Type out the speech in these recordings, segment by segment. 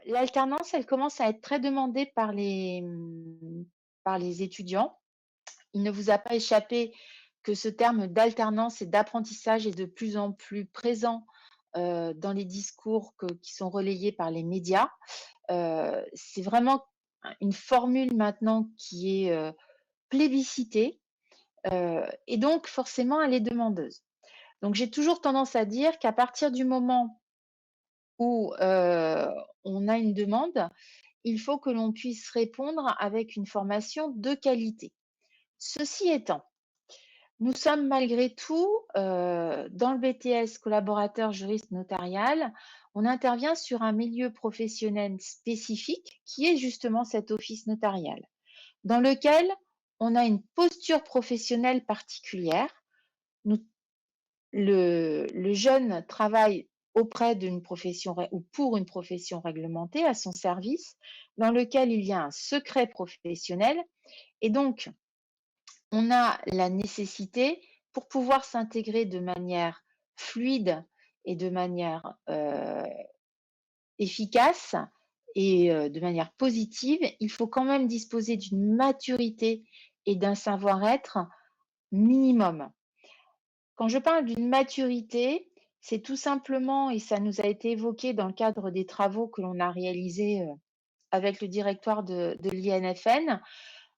L'alternance, elle commence à être très demandée par les étudiants. Il ne vous a pas échappé que ce terme d'alternance et d'apprentissage est de plus en plus présent, dans les discours qui sont relayés par les médias. C'est vraiment une formule maintenant qui est, plébiscitée, et donc forcément elle est demandeuse. Donc j'ai toujours tendance à dire qu'à partir du moment où, on a une demande, il faut que l'on puisse répondre avec une formation de qualité. Ceci étant, nous sommes malgré tout, dans le BTS collaborateur juriste notarial, on intervient sur un milieu professionnel spécifique qui est justement cet office notarial, dans lequel on a une posture professionnelle particulière. Nous le jeune travaille auprès d'une profession ou pour une profession réglementée à son service, dans lequel il y a un secret professionnel et donc on a la nécessité, pour pouvoir s'intégrer de manière fluide et de manière, efficace et de manière positive, il faut quand même disposer d'une maturité et d'un savoir-être minimum. Quand je parle d'une maturité, c'est tout simplement et ça nous a été évoqué dans le cadre des travaux que l'on a réalisés, avec le directoire de l'INFN,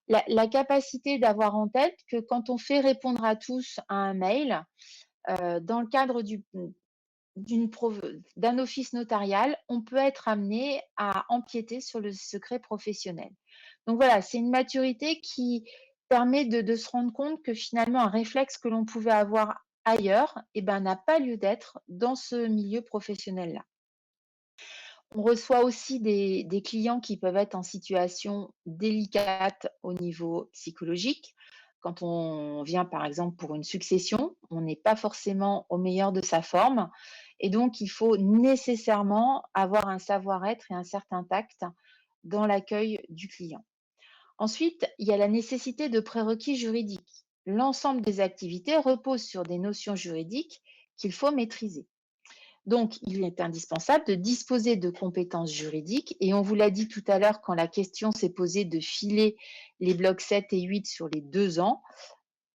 la capacité d'avoir en tête que quand on fait répondre à tous à un mail, dans le cadre d'un office notarial, on peut être amené à empiéter sur le secret professionnel. Donc voilà, c'est une maturité qui permet de se rendre compte que finalement un réflexe que l'on pouvait avoir ailleurs, eh ben, n'a pas lieu d'être dans ce milieu professionnel-là. On reçoit aussi des clients qui peuvent être en situation délicate au niveau psychologique. Quand on vient, par exemple, pour une succession, on n'est pas forcément au meilleur de sa forme et donc il faut nécessairement avoir un savoir-être et un certain tact dans l'accueil du client. Ensuite, il y a la nécessité de prérequis juridiques. L'ensemble des activités repose sur des notions juridiques qu'il faut maîtriser. Donc, il est indispensable de disposer de compétences juridiques et on vous l'a dit tout à l'heure quand la question s'est posée de filer les blocs 7 et 8 sur les 2 ans.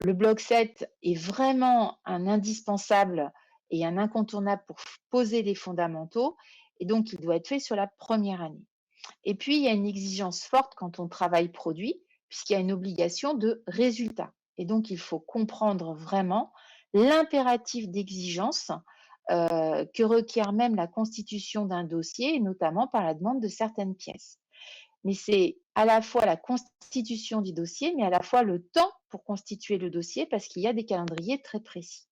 Le bloc 7 est vraiment un indispensable et un incontournable pour poser les fondamentaux et donc il doit être fait sur la première année. Et puis, il y a une exigence forte quand on travaille produit puisqu'il y a une obligation de résultat. Et donc, il faut comprendre vraiment l'impératif d'exigence que requiert même la constitution d'un dossier, et notamment par la demande de certaines pièces. Mais c'est à la fois la constitution du dossier, mais à la fois le temps pour constituer le dossier, parce qu'il y a des calendriers très précis.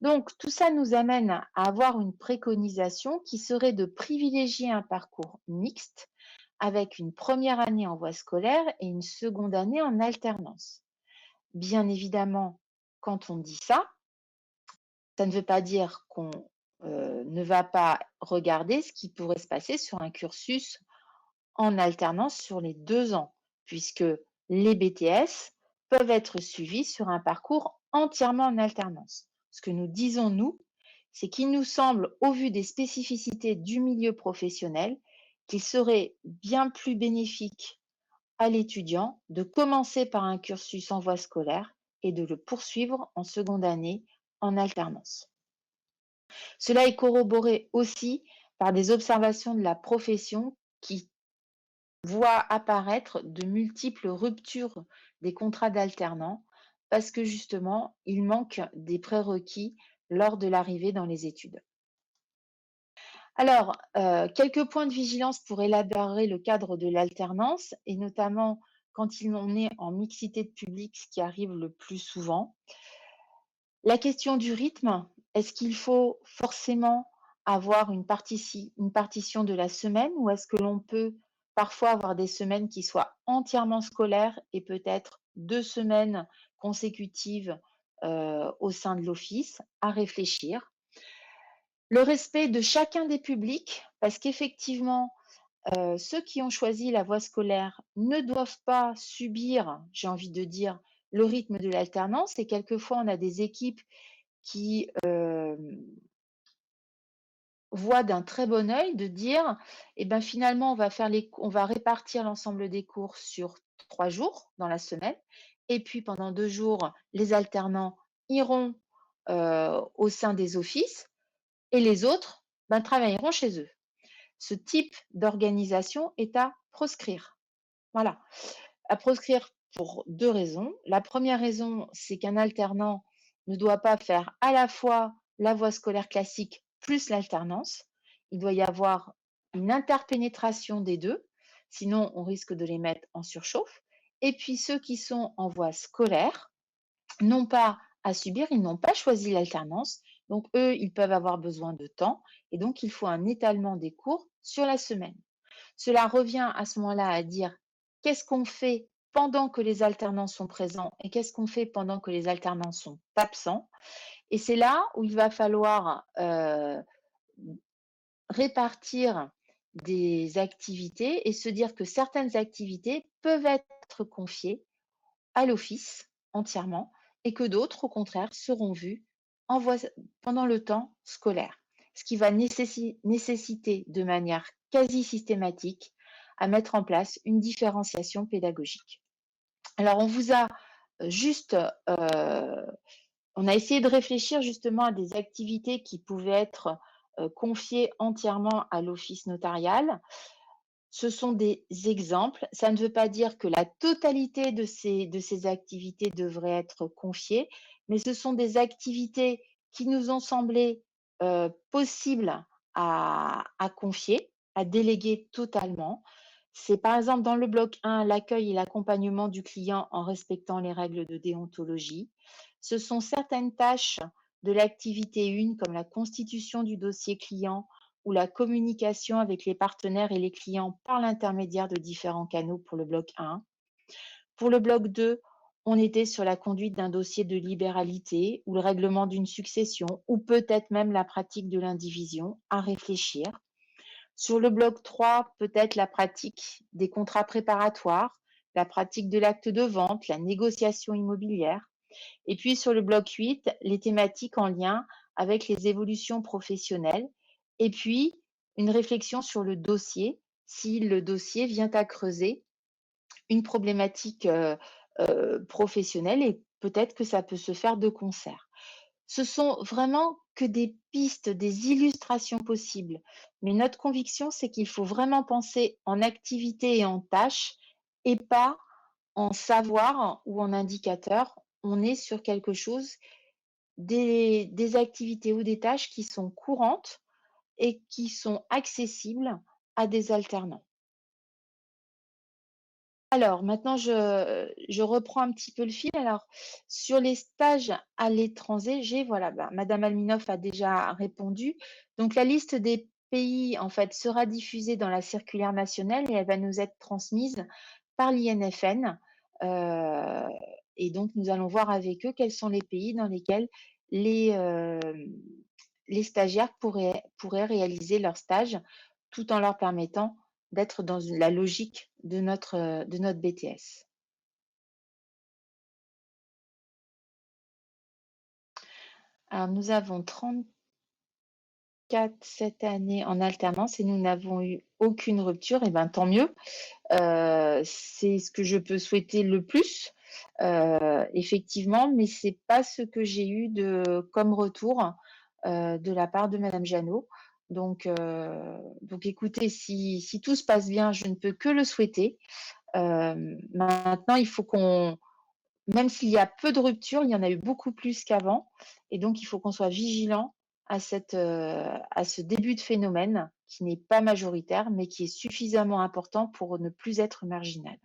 Donc, tout ça nous amène à avoir une préconisation qui serait de privilégier un parcours mixte, avec une première année en voie scolaire et une seconde année en alternance. Bien évidemment, quand on dit ça ne veut pas dire qu'on ne va pas regarder ce qui pourrait se passer sur un cursus en alternance sur les 2 ans, puisque les BTS peuvent être suivis sur un parcours entièrement en alternance. Ce que nous disons, nous, c'est qu'il nous semble, au vu des spécificités du milieu professionnel, qu'il serait bien plus bénéfique à l'étudiant de commencer par un cursus en voie scolaire et de le poursuivre en seconde année en alternance. Cela est corroboré aussi par des observations de la profession qui voient apparaître de multiples ruptures des contrats d'alternants parce que justement, il manque des prérequis lors de l'arrivée dans les études. Alors, quelques points de vigilance pour élaborer le cadre de l'alternance et notamment quand on est en mixité de public, ce qui arrive le plus souvent. La question du rythme, est-ce qu'il faut forcément avoir une partition de la semaine ou est-ce que l'on peut parfois avoir des semaines qui soient entièrement scolaires et peut-être 2 semaines consécutives, au sein de l'office? À réfléchir. Le respect de chacun des publics, parce qu'effectivement, ceux qui ont choisi la voie scolaire ne doivent pas subir, j'ai envie de dire, le rythme de l'alternance et quelquefois on a des équipes qui, voit d'un très bon œil de dire: «Eh ben, finalement, on va répartir l'ensemble des cours sur 3 jours dans la semaine et puis pendant 2 jours, les alternants iront, au sein des offices et les autres, ben, travailleront chez eux». Ce type d'organisation est à proscrire. Voilà, à proscrire pour 2 raisons. La première raison, c'est qu'un alternant ne doit pas faire à la fois la voie scolaire classique plus l'alternance. Il doit y avoir une interpénétration des 2, sinon on risque de les mettre en surchauffe. Et puis ceux qui sont en voie scolaire n'ont pas à subir, ils n'ont pas choisi l'alternance, donc eux, ils peuvent avoir besoin de temps et donc il faut un étalement des cours sur la semaine. Cela revient à ce moment-là à dire: «Qu'est-ce qu'on fait pendant que les alternants sont présents et qu'est-ce qu'on fait pendant que les alternants sont absents?» Et c'est là où il va falloir, répartir des activités et se dire que certaines activités peuvent être confiées à l'office entièrement et que d'autres, au contraire, seront vues en voie pendant le temps scolaire. Ce qui va nécessiter de manière quasi systématique à mettre en place une différenciation pédagogique. Alors on vous a juste, on a essayé de réfléchir justement à des activités qui pouvaient être, confiées entièrement à l'office notarial. Ce sont des exemples. Ça ne veut pas dire que la totalité de ces activités devraient être confiées, mais ce sont des activités qui nous ont semblé, possibles à confier, à déléguer totalement. C'est par exemple dans le bloc 1, l'accueil et l'accompagnement du client en respectant les règles de déontologie. Ce sont certaines tâches de l'activité 1 comme la constitution du dossier client ou la communication avec les partenaires et les clients par l'intermédiaire de différents canaux pour le bloc 1. Pour le bloc 2, on était sur la conduite d'un dossier de libéralité ou le règlement d'une succession ou peut-être même la pratique de l'indivision à réfléchir. Sur le bloc 3, peut-être la pratique des contrats préparatoires, la pratique de l'acte de vente, la négociation immobilière. Et puis sur le bloc 8, les thématiques en lien avec les évolutions professionnelles. Et puis une réflexion sur le dossier, si le dossier vient à creuser une problématique professionnelle et peut-être que ça peut se faire de concert. Ce sont vraiment que des pistes, des illustrations possibles. Mais notre conviction, c'est qu'il faut vraiment penser en activité et en tâches et pas en savoir ou en indicateur. On est sur quelque chose, des activités ou des tâches qui sont courantes et qui sont accessibles à des alternants. Alors maintenant je reprends un petit peu le fil. Alors sur les stages à l'étranger, voilà, bah, madame Alminoff a déjà répondu. Donc la liste des pays, en fait, sera diffusée dans la circulaire nationale et elle va nous être transmise par l'INFN, heu et donc nous allons voir avec eux quels sont les pays dans lesquels les, les stagiaires pourraient réaliser leur stage, tout en leur permettant d'être dans la logique de notre BTS. Alors nous avons 34 cette année en alternance et nous n'avons eu aucune rupture et ben, tant mieux. C'est ce que je peux souhaiter le plus, effectivement, mais c'est pas ce que j'ai eu comme retour, de la part de madame Janot. Donc écoutez, si tout se passe bien, je ne peux que le souhaiter. Maintenant, il faut qu'on même s'il y a peu de ruptures, il y en a eu beaucoup plus qu'avant et donc il faut qu'on soit vigilant à ce début de phénomène qui n'est pas majoritaire, mais qui est suffisamment important pour ne plus être marginal.